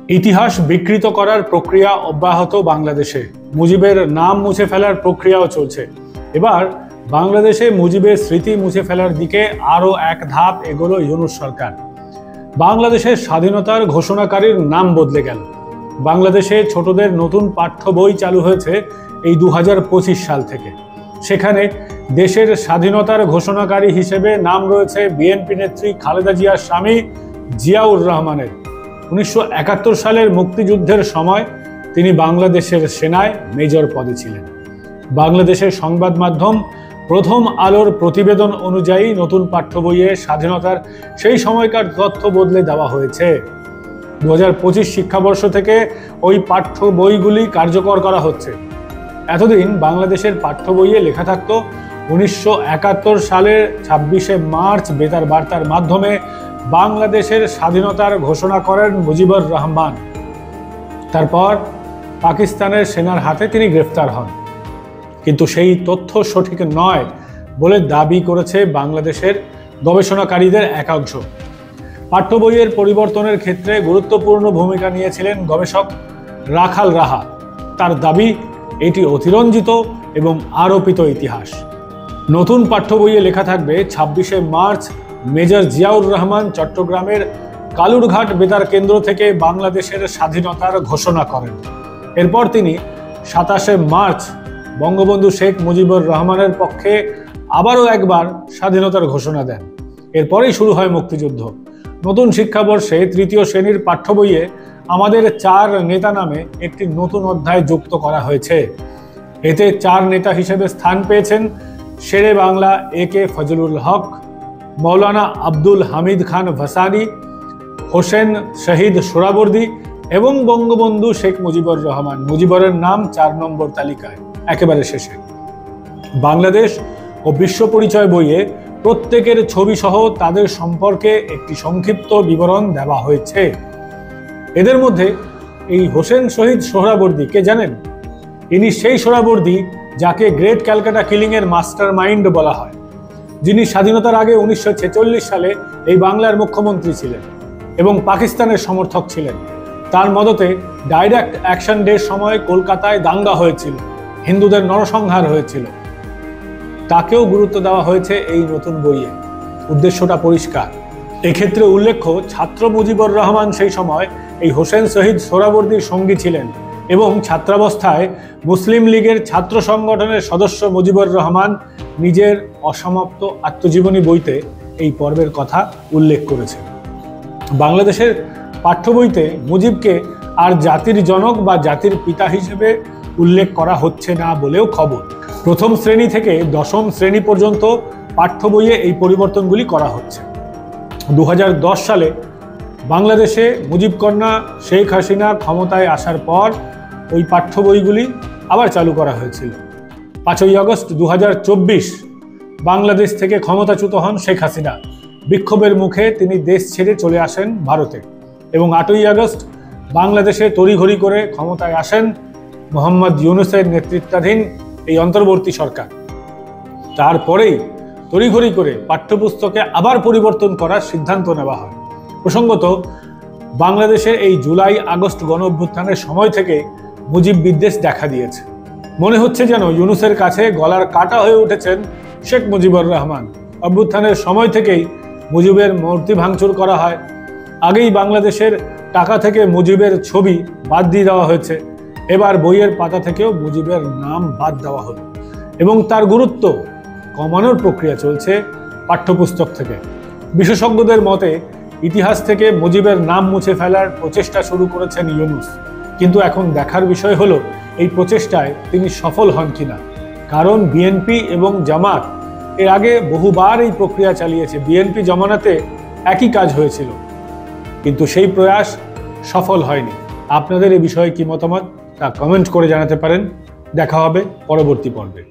ইতিহাস বিকৃত করার প্রক্রিয়া অব্যাহত বাংলাদেশে। মুজিবের নাম মুছে ফেলার প্রক্রিয়াও চলছে। এবার বাংলাদেশে মুজিবের স্মৃতি মুছে ফেলার দিকে আরও এক ধাপ এগোলো ইউনূস সরকার। বাংলাদেশের স্বাধীনতার ঘোষণাকারীর নাম বদলে গেল। বাংলাদেশে ছোটদের নতুন পাঠ্য বই চালু হয়েছে এই 2025 সাল থেকে। সেখানে দেশের স্বাধীনতার ঘোষণাকারী হিসেবে নাম রয়েছে বিএনপি নেত্রী খালেদা জিয়ার স্বামী জিয়াউর রহমানের। 1971 সালের মুক্তিযুদ্ধের সময় তিনি বাংলাদেশের সেনায় মেজর পদে ছিলেন। বাংলাদেশের সংবাদ মাধ্যম প্রথম আলোর প্রতিবেদন অনুযায়ী নতুন পাঠ্য বইয়ে স্বাধীনতার সেই সময়কার তথ্য বদলে দেওয়া হয়েছে। 2025 শিক্ষাবর্ষ থেকে ওই পাঠ্য বইগুলি কার্যকর করা হচ্ছে। এতদিন বাংলাদেশের পাঠ্য বইয়ে লেখা থাকত 1971 সালের 26শে মার্চ বেতার বার্তার মাধ্যমে বাংলাদেশের স্বাধীনতার ঘোষণা করেন মুজিবুর রহমান। তারপর পাকিস্তানের সেনার হাতে তিনি গ্রেফতার হন। কিন্তু সেই তথ্য সঠিক নয় বলে দাবি করেছে বাংলাদেশের গবেষণাকারীদের একাংশ। পাঠ্য বইয়ের পরিবর্তনের ক্ষেত্রে গুরুত্বপূর্ণ ভূমিকা নিয়েছিলেন গবেষক রাখাল রাহা। তার দাবি এটি অতিরঞ্জিত এবং আরোপিত ইতিহাস। নতুন পাঠ্য বইয়ে লেখা থাকবে 26শে মার্চ মেজর জিয়াউর রহমান চট্টগ্রামের কালুরঘাট বেতার কেন্দ্র থেকে বাংলাদেশের স্বাধীনতার ঘোষণা করেন। এরপর তিনি 27শে মার্চ বঙ্গবন্ধু শেখ মুজিবুর রহমানের পক্ষে আবারও একবার স্বাধীনতার ঘোষণা দেন। এরপরেই শুরু হয় মুক্তিযুদ্ধ। নতুন শিক্ষাবর্ষে তৃতীয় শ্রেণীর পাঠ্য বইয়ে আমাদের 4 নেতা নামে একটি নতুন অধ্যায় যুক্ত করা হয়েছে। এতে 4 নেতা হিসেবে স্থান পেয়েছেন শেরে বাংলা একে ফজলুল হক, মৌলানা আব্দুল হামিদ খান ভাসানী, হোসেন শহীদ সোহরাওয়ার্দী এবং বঙ্গবন্ধু শেখ মুজিবুর রহমান। মুজিবুরের নাম 4 নম্বর তালিকায় একেবারে শেষে। বাংলাদেশ ও বিশ্ব পরিচয় বইয়ে প্রত্যেকের ছবি সহ তাদের সম্পর্কে একটি সংক্ষিপ্ত বিবরণ দেওয়া হয়েছে। এদের মধ্যে এই হোসেন শহীদ সোহরাওয়ার্দী কে জানেন? ইনি সেই সোহরাওয়ার্দী যাকে গ্রেট ক্যালকাটা কিলিং এর মাস্টার মাইন্ড বলা হয়, যিনি স্বাধীনতার আগে 1946 সালে এই বাংলার মুখ্যমন্ত্রী ছিলেন এবং পাকিস্তানের সমর্থক ছিলেন। তার মদতে ডাইরেক্ট অ্যাকশন ডের সময় কলকাতায় দাঙ্গা হয়েছিল, হিন্দুদের নরসংহার হয়েছিল। তাকেও গুরুত্ব দেওয়া হয়েছে এই নতুন বইয়ে। উদ্দেশ্যটা পরিষ্কার। এক্ষেত্রে উল্লেখ্য, ছাত্র মুজিবুর রহমান সেই সময় এই হোসেন শহীদ সোহরাওয়ার্দীর সঙ্গী ছিলেন এবং ছাত্রাবস্থায় মুসলিম লীগের ছাত্র সংগঠনের সদস্য মুজিবুর রহমান নিজের অসমাপ্ত আত্মজীবনী বইতে এই পর্বের কথা উল্লেখ করেছেন। বাংলাদেশের পাঠ্য বইতে মুজিবকে আর জাতির জনক বা জাতির পিতা হিসেবে উল্লেখ করা হচ্ছে না বলেও খবর। প্রথম শ্রেণী থেকে 10ম শ্রেণী পর্যন্ত পাঠ্য বইয়ে এই পরিবর্তনগুলি করা হচ্ছে। 2010 সালে বাংলাদেশে মুজিব কন্যা শেখ হাসিনা ক্ষমতায় আসার পর ওই পাঠ্য বইগুলি আবার চালু করা হয়েছিল। 5ই আগস্ট 2024 বাংলাদেশ থেকে ক্ষমতাচ্যুত হন শেখ হাসিনা। বিক্ষোভের মুখে তিনি দেশ ছেড়ে চলে আসেন ভারতে এবং 8ই আগস্ট বাংলাদেশে তড়িঘড়ি করে ক্ষমতায় আসেন মোহাম্মদ ইউনূসের নেতৃত্বাধীন এই অন্তর্বর্তী সরকার। তারপরেই তড়িঘড়ি করে পাঠ্যপুস্তকে আবার পরিবর্তন করার সিদ্ধান্ত নেওয়া হয়। প্রসঙ্গত, বাংলাদেশের এই জুলাই আগস্ট গণ অভ্যুত্থানের সময় থেকে মুজিব বিদ্বেষ দেখা দিয়েছে। মনে হচ্ছে যেন ইউনূসের কাছে গলার কাটা হয়ে উঠেছেন শেখ মুজিবুর রহমান। অভ্যুত্থানের সময় থেকেই মুজিবের মূর্তি ভাঙচুর করা হয়। আগেই বাংলাদেশের টাকা থেকে মুজিবের ছবি বাদ দিয়ে দেওয়া হয়েছে। এবার বইয়ের পাতা থেকেও মুজিবের নাম বাদ দেওয়া হলো এবং তার গুরুত্ব কমানোর প্রক্রিয়া চলছে পাঠ্যপুস্তক থেকে। বিশেষজ্ঞদের মতে ইতিহাস থেকে মুজিবের নাম মুছে ফেলার প্রচেষ্টা শুরু করেছেন ইউনূস। কিন্তু এখন দেখার বিষয় হলো এই প্রচেষ্টায় তিনি সফল হন কিনা। কারণ বিএনপি এবং জামাত এর আগে বহুবার এই প্রক্রিয়া চালিয়েছে। বিএনপি জমানাতে একই কাজ হয়েছিল, কিন্তু সেই প্রয়াস সফল হয়নি। আপনাদের এই বিষয়ে কি মতামত তা কমেন্ট করে জানাতে পারেন। দেখা হবে পরবর্তী পর্বে।